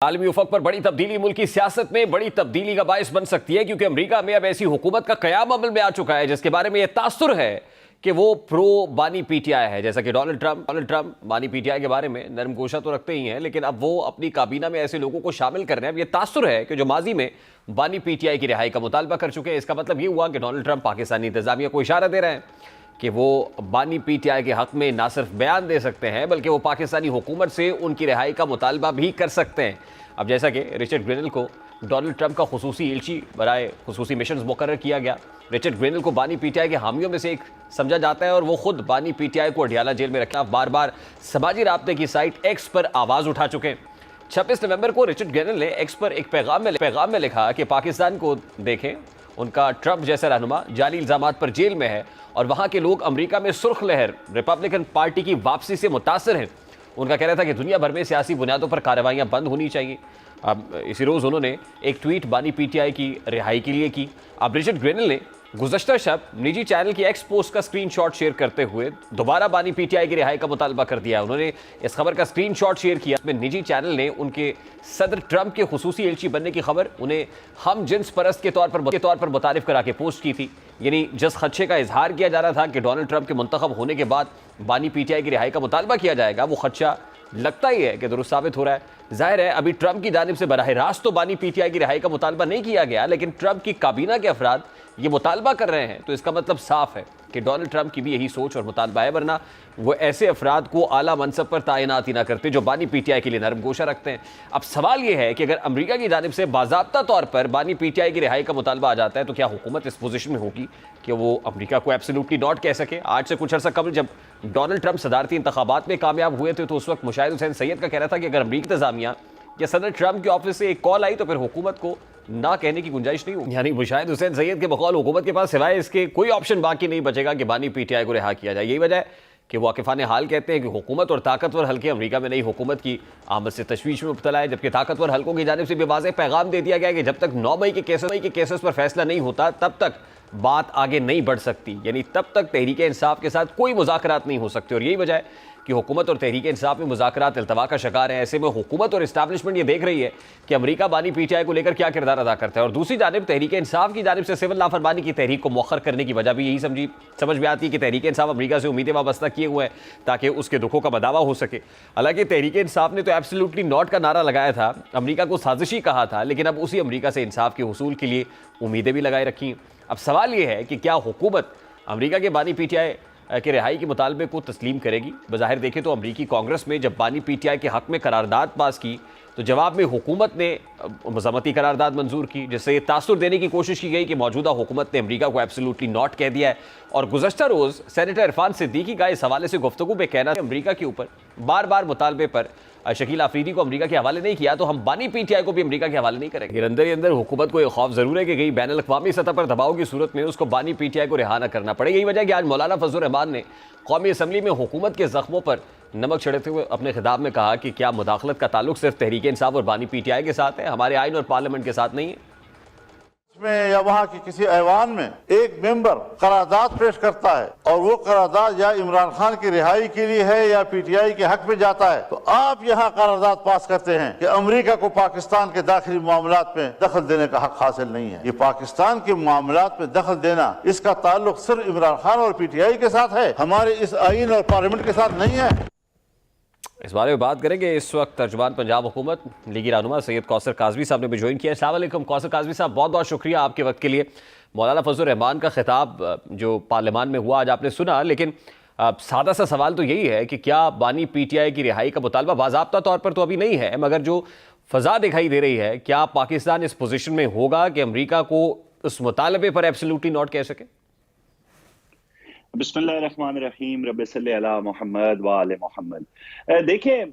आलमी उफक पर बड़ी तब्दीली मुल्क की सियासत में बड़ी तब्दीली का बायस बन सकती है, क्योंकि अमेरिका में अब ऐसी हुकूमत का कयाम अमल में आ चुका है जिसके बारे में यह तासुर है कि वो प्रो बानी पीटीआई है। जैसा कि डोनाल्ड ट्रंप बानी पीटीआई के बारे में नरम गोशा तो रखते ही हैं, लेकिन अब वो अपनी काबीना में ऐसे लोगों को शामिल कर रहे हैं। अब यह तासुर है कि जो माजी में बानी पीटीआई की रिहाई का मुतालबा कर चुके हैं। इसका मतलब ये हुआ कि डोनाल्ड ट्रंप पाकिस्तानी इंतजामिया को इशारा दे रहे हैं कि वो बानी पीटीआई के हक में ना सिर्फ बयान दे सकते हैं बल्कि वो पाकिस्तानी हुकूमत से उनकी रिहाई का मुतालबा भी कर सकते हैं। अब जैसा कि रिचर्ड ग्रेनल को डोनाल्ड ट्रंप का खुसूसी एलची बराए खुसूसी मिशन मुकर्रर किया गया। रिचर्ड ग्रेनल को बानी पीटीआई के हामियों में से एक समझा जाता है और वो खुद बानी पीटीआई को अडियाला जेल में रखा बार बार समाजी राब्ते की साइट एक्स पर आवाज़ उठा चुके हैं। 26 नवंबर को रिचर्ड ग्रेनल ने एक्स पर एक पैगाम में लिखा कि पाकिस्तान को देखें, उनका ट्रंप जैसा रहनुमा जाली इल्जामात पर जेल में है और वहाँ के लोग अमेरिका में सुर्ख लहर रिपब्लिकन पार्टी की वापसी से मुतासर हैं। उनका कहना था कि दुनिया भर में सियासी बुनियादों पर कार्रवाइयाँ बंद होनी चाहिए। अब इसी रोज़ उन्होंने एक ट्वीट बानी पीटीआई की रिहाई के लिए की। अब रिचर्ड ग्रेनल ने गुज़श्ता शब निजी चैनल की एक्स पोस्ट का स्क्रीनशॉट शेयर करते हुए दोबारा बानी पीटीआई की रिहाई का मुतालबा कर दिया। उन्होंने इस खबर का स्क्रीनशॉट शेयर किया। इसमें निजी चैनल ने उनके सदर ट्रंप के खुसूसी एलची बनने की खबर उन्हें हम जिन्स परस्त के तौर पर मुतारिफ करा के पोस्ट की थी। यानी जिस खदशे का इजहार किया जा रहा था कि डोनाल्ड ट्रंप के मुंतखब होने के बाद बानी पीटीआई की रिहाई का मुतालबा किया जाएगा, वो खदशा लगता ही है कि दुरुस्त साबित हो रहा है। जाहिर है अभी ट्रंप की जानिब से बराह रास्त तो बानी पीटीआई की रिहाई का मुतालबा नहीं किया गया, लेकिन ट्रंप की काबीना के अफराद ये मुतालबा कर रहे हैं, तो इसका मतलब साफ है कि डोनाल्ड ट्रंप की भी यही सोच और मुतालबा है, वरना वो ऐसे अफराद को आला मनसब पर तैनात ही ना करते जो बानी पीटीआई के लिए नरम गोशा रखते हैं। अब सवाल ये है कि अगर अमेरिका की जानिब से बाज़ाब्ता तौर पर बानी पीटीआई की रिहाई का मुतालबा आ जाता है तो क्या हुकूमत इस पोजीशन में होगी कि वो अमेरिका को एब्सोल्युटली नॉट कह सके। आज से कुछ अर्सा कबल जब डोनाल्ड ट्रंप सदारती इंतखाबात में कामयाब हुए थे तो उस वक्त मुशाहिद हुसैन सैयद का कहना था कि अगर अमेरिकी इंतजामिया या सदर ट्रंप के ऑफिस से एक कॉल आई तो फिर हुकूमत को ना कहने की गुंजाइश नहीं होगी। यानी मुशाहिद हुसैन सैयद के बकौल हुकूमत के पास सिवाय इसके कोई ऑप्शन बाकी नहीं बचेगा कि बानी पीटीआई को रिहा किया जाए। यही वजह है कि वाकिफान हाल कहते हैं कि हुकूमत और ताकतवर हल्के अमेरिका में नई हुकूमत की आमद से तशवीश में मुब्तला है, जबकि ताकतवर हल्कों की जानिब से भी वाज़ेह पैगाम दे दिया गया है कि जब तक 9 मई के केसेस पर फैसला नहीं होता तब तक बात आगे नहीं बढ़ सकती। यानी तब तक तहरीक इंसाफ के साथ कोई मुज़ाकरात नहीं हो सकते। और यही वजह है कि हुकूमत और तहरीक इंसाफ में मुज़ाकरात इल्तवा का शिकार है। ऐसे में हुकूमत और इस्टेब्लिशमेंट ये देख रही है कि अमेरिका बानी पीटीआई को लेकर क्या किरदार अदा करता है, और दूसरी जानिब तहरीक इंसाफ की जानिब से सिविल नाफरमानी की तहरीक को मौखर करने की वजह भी यही समझ में आती है कि तहरीक इंसाफ अमेरिका से उम्मीदें वाबस्ता किए हुए हैं ताकि उसके दुखों का बदावा हो सके। हालांकि तहरीक इंसाफ ने तो एब्सोल्युटली नॉट का नारा लगाया था, अमेरिका को साजिशी कहा था, लेकिन अब उसी अमेरिका से इंसाफ के हुसूल के लिए उम्मीदें भी लगाए रखी हैं। अब सवाल यह है कि क्या हुकूमत अमेरिका के बानी पीटीआई के रिहाई के मुतालबे को तस्लीम करेगी। बज़ाहिर देखें तो अमरीकी कांग्रेस में जब बानी पीटीआई के हक़ में करारदाद पास की तो जवाब में हुकूमत ने मज़म्मती करारदाद मंजूर की, जिससे ये तासुर देने की कोशिश की गई कि मौजूदा हुकूमत ने अमरीका को एब्सोल्युटली नॉट कह दिया है। और गुज़श्ता रोज़ सेनेटर इरफान सिद्दीकी का इस हवाले से गुफ्तगू में कहना है अमरीका के ऊपर बार बार मुतालबे पर शकील आफरीदी को अमरीका के हवाले नहीं किया तो हम बानी पीटीआई को भी अमरीका के हवाले नहीं करेंगे। अंदर ही अंदर हुकूमत को यह खौफ जरूर है कि कहीं बैन अल-अक़वामी सतह पर दबाव की सूरत में उसको बानी पीटीआई को रिहा न करना पड़े। यही वजह है कि आज मौलाना फजल रहमान ने कौमी असम्बली में हुकूमत के जख्मों पर नमक छिड़कते हुए अपने खिताब में कहा कि क्या मुदाखलत का ताल्लुक सिर्फ तहरीक इंसाफ और बानी पीटीआई के साथ है, हमारे आइन और पार्लियामेंट के साथ नहीं है। में या वहाँ की किसी ऐवान में एक मेंबर करारदाद पेश करता है और वो करारदाद या इमरान खान की रिहाई के लिए है या पीटीआई के हक में जाता है, तो आप यहाँ करारदाद पास करते हैं कि अमेरिका को पाकिस्तान के दाखिली मामलात में दखल देने का हक हासिल नहीं है। ये पाकिस्तान के मामलात में दखल देना, इसका ताल्लुक सिर्फ इमरान खान और पीटीआई के साथ है, हमारे इस आइन और पार्लियामेंट के साथ नहीं है। इस बारे में बात करेंगे। इस वक्त तर्जुमान पंजाब हुकूमत लीगी रहनुमा सैयद कौसर काज़वी साहब ने भी ज्वाइन किया है। अस्सलाम वालेकुम कौसर काज़वी साहब, बहुत बहुत शुक्रिया आपके वक्त के लिए। मौलाना फजल रहमान का खिताब जो पार्लियामान में हुआ आज आपने सुना, लेकिन सादा सा सवाल तो यही है कि क्या बानी पीटीआई की रिहाई का मुतालबा बाज़ाब्ता तौर पर तो अभी नहीं है, मगर जो फ़ज़ा दिखाई दे रही है, क्या पाकिस्तान इस पोजीशन में होगा कि अमेरिका को उस मुतालबे पर एब्सोल्युटली नॉट कह सके? बिस्मिल्लाहिर्रहमानिर्रहीम, रब्बि सल्लि अला मुहम्मद व आले मुहम्मद। देखिए,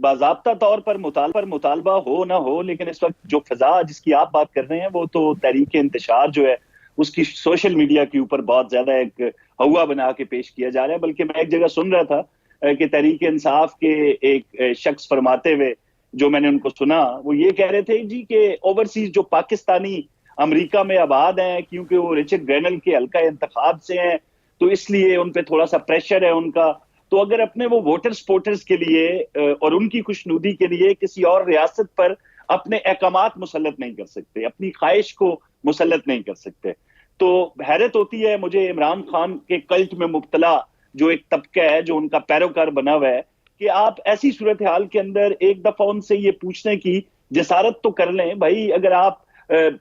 बाज़ाब्ता तौर पर मुतालबा हो ना हो, लेकिन इस वक्त जो फ़ज़ा जिसकी आप बात कर रहे हैं वो तो तहरीक इंतशार जो है उसकी सोशल मीडिया के ऊपर बहुत ज्यादा एक हवा बना के पेश किया जा रहा है। बल्कि मैं एक जगह सुन रहा था कि तहरीक इंसाफ के एक शख्स फरमाते हुए, जो मैंने उनको सुना, वो ये कह रहे थे जी कि ओवरसीज जो पाकिस्तानी अमेरिका में आबाद हैं, क्योंकि वो रिचर्ड ग्रेनल के हल्का इंतखाब से हैं, तो इसलिए उन पे थोड़ा सा प्रेशर है उनका तो अगर अपने वो वोटर सपोर्टर्स के लिए और उनकी खुशनुदी के लिए किसी और रियासत पर अपने अहकामात मुसल्लत नहीं कर सकते, अपनी ख्वाहिश को मुसल्लत नहीं कर सकते, तो हैरत होती है मुझे इमरान खान के कल्ट में मुब्तला जो एक तबका है, जो उनका पैरोकार बना हुआ है, कि आप ऐसी सूरत हाल के अंदर एक दफा उनसे ये पूछने की जसारत तो कर लें भाई, अगर आप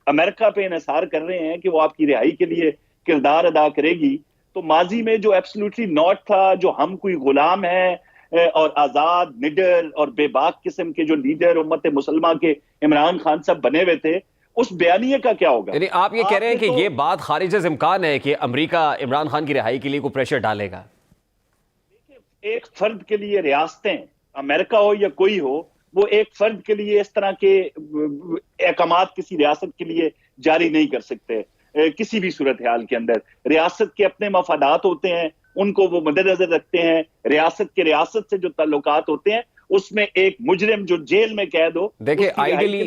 अमेरिका पे इन्हिसार कर रहे हैं कि वो आपकी रिहाई के लिए किरदार अदा करेगी, तो माजी में जो एब्सोल्युटली नॉट था, जो हम कोई गुलाम है और आजाद निडर और बेबाक किस्म के जो लीडर उम्मत मुसलमा के इमरान खान साहब बने हुए थे, उस बयानिए का क्या होगा? यानी आप ये कह रहे हैं कि ये बात खारिज से इम्कान है कि अमेरिका इमरान खान की रिहाई के लिए कोई प्रेशर डालेगा? एक फर्द के लिए रियासतें, अमेरिका हो या कोई हो, वो एक फर्द के लिए इस तरह के अहकामात किसी रियासत के लिए जारी नहीं कर सकते। किसी भी सूरत हाल के अंदर रियासत के अपने मफादात होते हैं, उनको वो मद्देनजर रखते हैं। रियासत के रियासत से जो ताल्लुकात होते हैं, उसमें एक मुजरिम जो जेल में कैद हो, देखिए आइडियली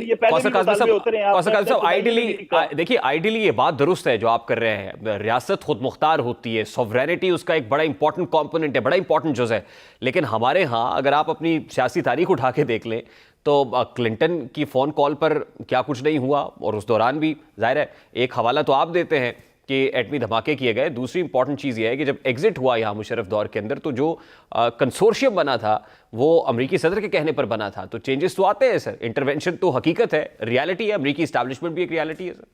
देखिए आइडियली ये बात दुरुस्त है जो आप कर रहे हैं, रियासत खुद मुख्तार होती है, सॉवरेनिटी उसका एक बड़ा इंपॉर्टेंट कंपोनेंट है, बड़ा इंपॉर्टेंट जुज़ है। लेकिन हमारे यहाँ अगर आप अपनी सियासी तारीख उठा के देख लें तो क्लिंटन की फ़ोन कॉल पर क्या कुछ नहीं हुआ, और उस दौरान भी जाहिर है एक हवाला तो आप देते हैं कि एटमी धमाके किए गए। दूसरी इंपॉर्टेंट चीज़ ये है कि जब एग्जिट हुआ यहाँ मुशर्रफ दौर के अंदर, तो जो कंसोर्शियम बना था वो अमरीकी सदर के कहने पर बना था। तो चेंजेस तो आते हैं सर, इंटरवेंशन तो हकीकत है, रियलिटी है, अमरीकी इस्टेब्लिशमेंट भी एक रियलिटी है सर।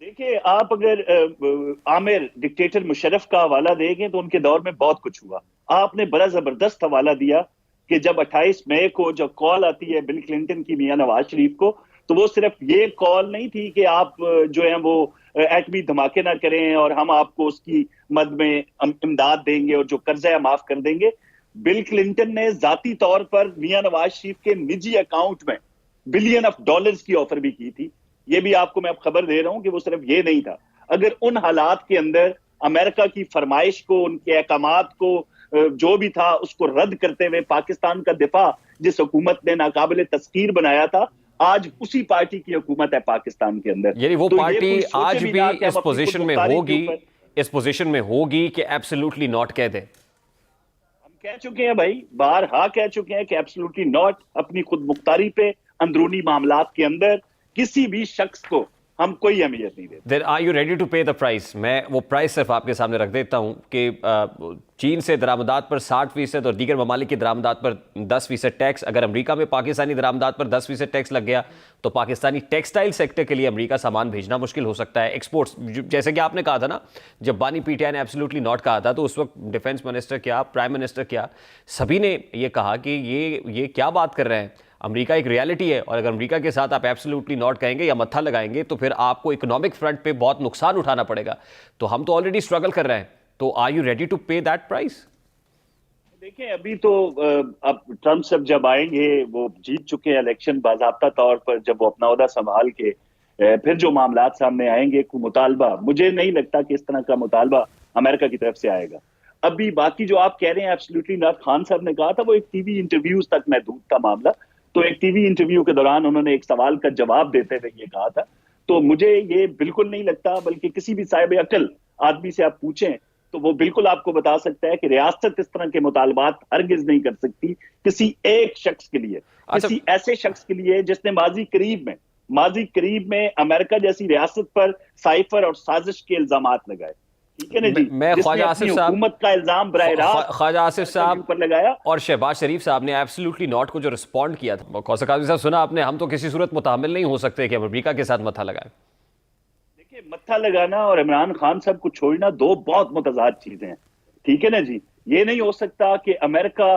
देखिए, आप अगर आमिर डिक्टेटर मुशर्रफ का हवाला देंगे तो उनके दौर में बहुत कुछ हुआ। आपने बड़ा जबरदस्त हवाला दिया कि जब 28 मई को जब कॉल आती है बिल क्लिंटन की मियां नवाज शरीफ को, तो वो सिर्फ ये कॉल नहीं थी कि आप जो है वो एटमी धमाके ना करें और हम आपको उसकी मद में इमदाद देंगे और जो कर्जा है माफ कर देंगे। बिल क्लिंटन ने जाती तौर पर मियां नवाज शरीफ के निजी अकाउंट में $बिलियन की ऑफर भी की थी। ये भी आपको मैं अब खबर दे रहा हूं कि वो सिर्फ ये नहीं था। अगर उन हालात के अंदर अमेरिका की फरमाइश को, उनके अहकामात को, जो भी था उसको रद्द करते हुए पाकिस्तान का दिफा जिस हुकूमत ने नाकाबिले तस्कीर बनाया था, आज उसी पार्टी की हुकूमत है पाकिस्तान के अंदर। यानी वो तो पार्टी आज भी इस इस पोजीशन में होगी कि एब्सोल्युटली नॉट कह दे। हम कह चुके हैं भाई, बारहा कह चुके हैं कि एब्सोल्युटली नॉट, अपनी खुद मुख्तारी पे अंदरूनी मामलात के अंदर किसी भी शख्स को हम कोई अहमियत नहीं देते। Then are you ready to pay the price? मैं वो प्राइस सिर्फ आपके सामने रख देता हूँ कि चीन से दरामदात पर 60% और दीगर ममालिक की दरामदात पर 10% टैक्स। अगर अमेरिका में पाकिस्तानी दरामदात पर 10% टैक्स लग गया तो पाकिस्तानी टेक्सटाइल सेक्टर के लिए अमेरिका सामान भेजना मुश्किल हो सकता है। एक्सपोर्ट्स, जैसे कि आपने कहा था ना, जब बानी पीटीआई ने एब्सोल्युटली नॉट कहा था तो उस वक्त डिफेंस मिनिस्टर क्या, प्राइम मिनिस्टर क्या, सभी ने ये कहा कि ये क्या बात कर रहे हैं, अमेरिका एक रियलिटी है, और अगर अमेरिका के साथ आप एब्सोल्युटली नॉट कहेंगे या मत्था लगाएंगे तो फिर आपको इकोनॉमिक फ्रंट पे बहुत नुकसान उठाना पड़ेगा। तो हम तो ऑलरेडी स्ट्रगल कर रहे हैं, तो आर यू रेडी टू पे दैट प्राइस? देखिए, अभी तो अब ट्रम्प सब जब आएंगे, वो जीत चुके हैं इलेक्शन बाज़ाब्ता तौर पर, जब वो अपना ओहदा संभाल के फिर जो मामलात सामने आएंगे, कोई मुतालबा, मुझे नहीं लगता कि इस तरह का मुतालबा अमेरिका की तरफ से आएगा। अभी बाकी जो आप कह रहे हैं एब्सोल्युटली नॉट, खान साहब ने कहा था वो एक टीवी इंटरव्यूज तक महदूद था मामला। तो एक टीवी इंटरव्यू के दौरान उन्होंने एक सवाल का जवाब देते हुए ये कहा था। तो मुझे ये बिल्कुल नहीं लगता, बल्कि किसी भी साहिब अकल आदमी से आप पूछें तो वो बिल्कुल आपको बता सकता है कि रियासत इस तरह के मुतालबात हरगिज नहीं कर सकती किसी एक शख्स के लिए, किसी ऐसे शख्स के लिए जिसने माजी करीब में अमेरिका जैसी रियासत पर साइफर और साजिश के इल्जामात लगाए। ठीक है ना जी, मैं ख्वाजा आसिफ साहब, हुकूमत का इल्जाम ख्वाजा आसिफ साहब पर लगाया और शहबाज शरीफ साहब ने एब्सोल्युटली नॉट को जो रिस्पॉन्ड किया था, ख्वाजा काज़ी साहब सुना आपने, हम तो किसी सूरत मुतामिल नहीं हो सकते कि अमेरिका के साथ मत्था लगाए। देखिए, मत्था लगाना और इमरान खान साहब को छोड़ना दो बहुत मुतजाद चीजें हैं। ठीक है ना जी, ये नहीं हो सकता कि अमेरिका,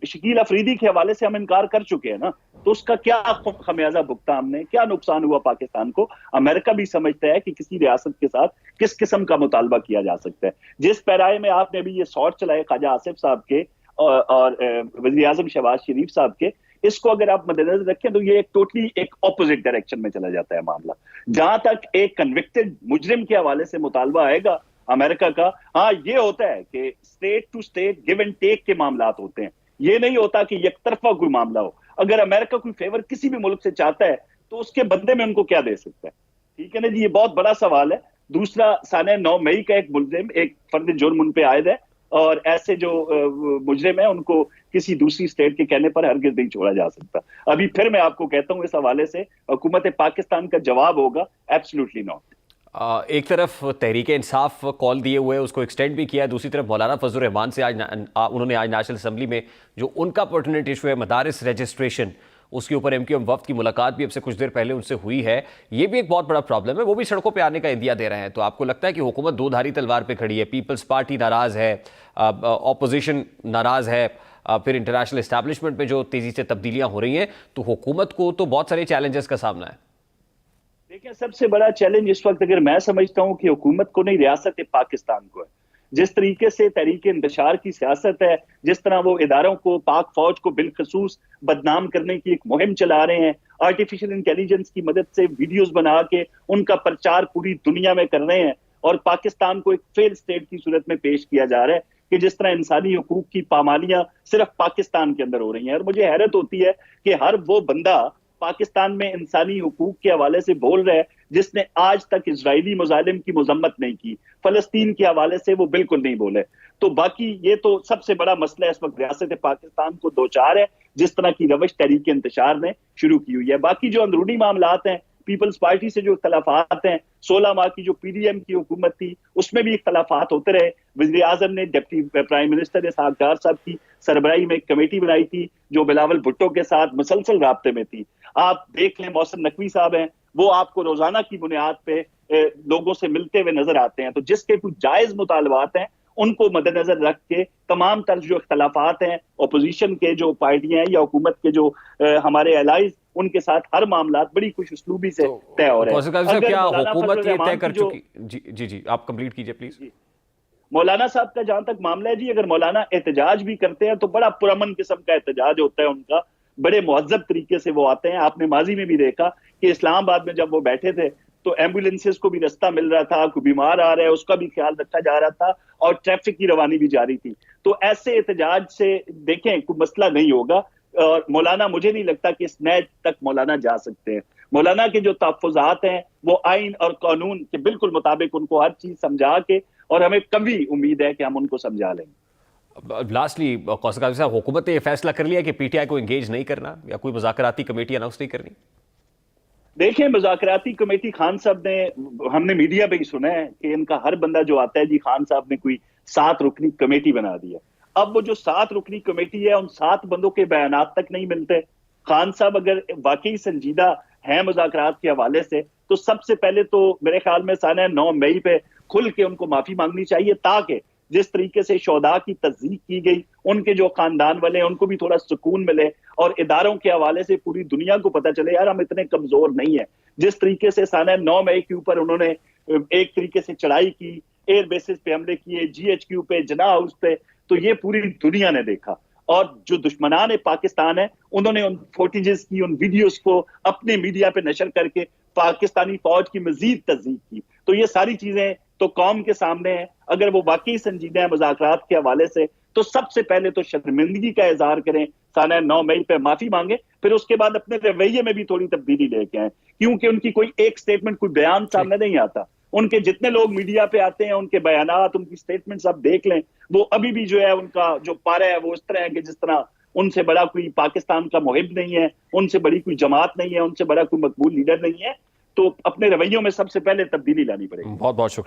शकील अफरीदी के हवाले से हम इनकार कर चुके हैं ना, तो उसका क्या खमियाजा भुगता हमने, क्या नुकसान हुआ पाकिस्तान को। अमेरिका भी समझता है कि किसी रियासत के साथ किस किस्म का मुतालबा किया जा सकता है। जिस पैराए में आपने भी ये शॉट चलाए ख्वाजा आसिफ साहब के और वज़ीर आज़म शहबाज शरीफ साहब के, इसको अगर आप मद्देनजर रखें तो ये एक टोटली एक ऑपोजिट डायरेक्शन में चला जाता है मामला। जहां तक एक कन्विक्टेड मुजरिम के हवाले से मुतालबा आएगा अमेरिका का, हाँ ये होता है कि state to state give and take के मामलात होते हैं। ये नहीं होता कि एक तरफा कोई मामला हो। अगर अमेरिका कोई फेवर किसी भी मुल्क से चाहता है तो उसके बदले में उनको क्या दे सकता है। ठीक है ना जी, ये बहुत बड़ा सवाल है। दूसरा, साने 9 मई का एक मुल्जिम, एक फर्द जुर्म उन पे आयद है और ऐसे जो मुजरिम है उनको किसी दूसरी स्टेट के कहने पर हरगिज नहीं छोड़ा जा सकता। अभी फिर मैं आपको कहता हूं, इस हवाले से हुकूमत पाकिस्तान का जवाब होगा एब्सोल्युटली नॉट। एक तरफ तहरीक इंसाफ कॉल दिए हुए उसको एक्सटेंड भी किया, दूसरी तरफ मौलाना फजल रहमान से आज उन्होंने आज नेशनल असेंबली में जो उनका पर्टिनेंट इशू है मदारिस रजिस्ट्रेशन, उसके ऊपर एमक्यूएम वफ्द की मुलाकात भी अब से कुछ देर पहले उनसे हुई है। ये भी एक बहुत बड़ा प्रॉब्लम है, वो भी सड़कों पे आने का इंदिया दे रहे हैं। तो आपको लगता है कि हुकूमत दो धारी तलवार पे खड़ी है? पीपल्स पार्टी नाराज है, ऑपोजिशन नाराज है, फिर इंटरनेशनल एस्टैब्लिशमेंट में जो तेजी से तब्दीलियां हो रही हैं, तो हुकूमत को तो बहुत सारे चैलेंजेस का सामना है। देखिए, सबसे बड़ा चैलेंज इस वक्त अगर मैं समझता हूं कि हुकूमत को नहीं, रियासत पाकिस्तान को है। जिस तरीके से तहरीक इंतशार की सियासत है, जिस तरह वो इदारों को, पाक फौज को बिलखसूस बदनाम करने की एक मुहिम चला रहे हैं, आर्टिफिशियल इंटेलिजेंस की मदद से वीडियोस बना के उनका प्रचार पूरी दुनिया में कर रहे हैं, और पाकिस्तान को एक फेल स्टेट की सूरत में पेश किया जा रहा है कि जिस तरह इंसानी हुकूक की पामालियां सिर्फ पाकिस्तान के अंदर हो रही हैं। और मुझे हैरत होती है कि हर वो बंदा पाकिस्तान में इंसानी हुकूक के हवाले से बोल रहा है जिसने आज तक इजरायली मुजालिम की मजम्मत नहीं की, फलस्तीन के हवाले से वो बिल्कुल नहीं बोले। तो बाकी ये तो सबसे बड़ा मसला इस वक्त रियासत पाकिस्तान को दो चार है, जिस तरह की रविश तहरीक इंतशार ने शुरू की हुई है। बाकी जो अंदरूनी मामलात हैं, पीपल्स पार्टी से जो इख्तलाफात हैं, 16 माह की जो पीडीएम की हुकूमत थी उसमें भी इख्तलाफात होते रहे। वज़ीर आज़म ने डिप्टी प्राइम मिनिस्टर इसहाक डार साहब की सरबराही में एक कमेटी बनाई थी जो बिलावल भुट्टो के साथ मुसलसल राब्ते में थी। आप देख लें, मौसम नकवी साहब हैं, वो आपको रोजाना की बुनियाद पे लोगों से मिलते हुए नजर आते हैं। तो जिसके कुछ जायज मुतालबात हैं उनको मद्देनजर रख के तमाम तरह जो इख्तलाफात हैं अपोजिशन के जो पार्टियां हैं या हुकूमत के जो हमारे एलाइज, उनके साथ हर मामला बड़ी खुश उसलूबी से तय हो रहे हैं। क्या हुकूमत ये तय कर चुकी? जी आप कंप्लीट कीजिए प्लीज। मौलाना साहब का जहां तक मामला है जी, अगर मौलाना एहतजाज भी करते हैं तो बड़ा पुरअमन किस्म का एहतजाज होता है उनका, बड़े मुहज्जब तरीके से वो आते हैं। आपने माजी में भी देखा कि इस्लामाबाद में जब वो बैठे थे तो एम्बुलेंसेस को भी रास्ता मिल रहा था, कोई बीमार आ रहा है उसका भी ख्याल रखा जा रहा था, और ट्रैफिक की रवानी भी जारी थी। तो ऐसे एहतजाज से देखें कोई मसला नहीं होगा, और मौलाना, मुझे नहीं लगता कि इस नैज तक मौलाना जा सकते हैं। मौलाना के जो तहफ़्फ़ुज़ात हैं वो आइन और कानून के बिल्कुल मुताबिक उनको हर चीज समझा के, और हमें कभी उम्मीद है कि हम उनको समझा लेंगे। लास्टली कौसर काज़ी साहब, हुकूमत ने यह फैसला कर लिया कि पीटीआई को एंगेज नहीं करना या कोई मुज़ाकराती कमेटी अनाउंस नहीं करनी? देखिए, मुज़ाकराती कमेटी खान साहब ने, हमने मीडिया पे ही सुना है कि इनका हर बंदा जो आता है जी, खान साहब ने कोई 7 रुकनी कमेटी बना दी है। अब वो जो 7 रुकनी कमेटी है, उन 7 बंदों के बयानात तक नहीं मिलते। खान साहब अगर वाकई संजीदा हैं मुज़ाकरात के हवाले से, तो सबसे पहले तो मेरे ख्याल में साना 9 मई पे खुल के उनको माफी मांगनी चाहिए, ताकि जिस तरीके से शोदा की तस्दीक की गई, उनके जो खानदान वाले हैं उनको भी थोड़ा सुकून मिले, और इदारों के हवाले से पूरी दुनिया को पता चले यार हम इतने कमजोर नहीं है। जिस तरीके से साना 9 मई के ऊपर उन्होंने एक तरीके से चढ़ाई की, एयर बेसिस पे हमले किए, जीएचक्यू पे, जना हाउस पे, तो ये पूरी दुनिया ने देखा। और जो दुश्मनान पाकिस्तान है उन्होंने उन फुटेजेस की, उन वीडियोस को अपने मीडिया पे नशर करके पाकिस्तानी फौज की मजीद तस्दीक की। तो ये सारी चीजें तो कौम के सामने है। अगर वो वाकई संजीदा है मुज़ाकरात के हवाले से, तो सबसे पहले तो शर्मिंदगी का इजहार करें, साना 9 मई पे माफी मांगे, फिर उसके बाद अपने रवैये में भी थोड़ी तब्दीली लेके आए, क्योंकि उनकी कोई एक स्टेटमेंट, कोई बयान सामने नहीं आता। उनके जितने लोग मीडिया पे आते हैं, उनके बयानात, उनकी स्टेटमेंट्स आप देख लें, वो अभी भी जो है उनका जो पारा है वो इस तरह है कि जिस तरह उनसे बड़ा कोई पाकिस्तान का मुहिब नहीं है, उनसे बड़ी कोई जमात नहीं है, उनसे बड़ा कोई मकबूल लीडर नहीं है। तो अपने रवैयों में सबसे पहले तब्दीली लानी पड़ेगी। बहुत बहुत शुक्रिया।